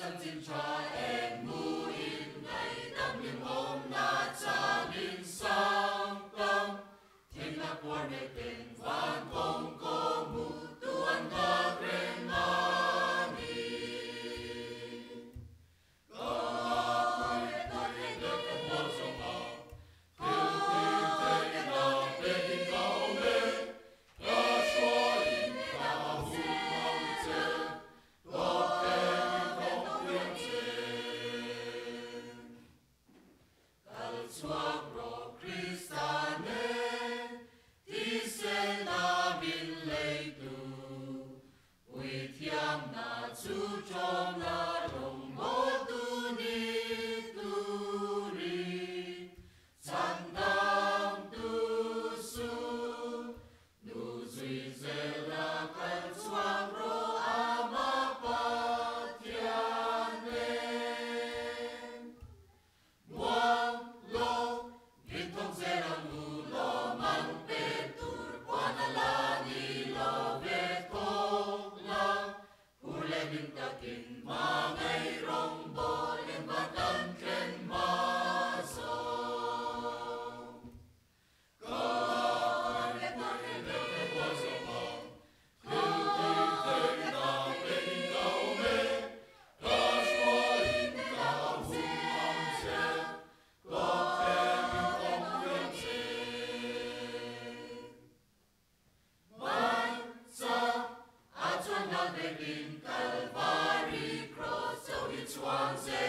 chân chim cha em mu in ngày đắm niềm hôm na cha linh sang tâm thiên la qua mê tình van công cô mu tuan ta kren mani có tôi được công bố sông hồng thiếu tin thế nào bên tình cao mê đã xóa in cả hùng mong chân có thêm không yên trên tal suak ro Christane ti se na bin lei tu ui thiam na chu trong na rong mo tu ni tu ri san dam tu su nu zui ze la kan suak ro ama pa thiane muang lo vin thong ze la mu lo mang pe tur quan la ni lo ve thong la hu le bin ta kin ma ngai rong bo len ba tan ken ma so ko le ta le le ko so ma tu ti te na pe in cao me ta xóa in cả hùng mong chân có thêm không yên trên ban sa a chuan la ve in Calvary cross so in chuan se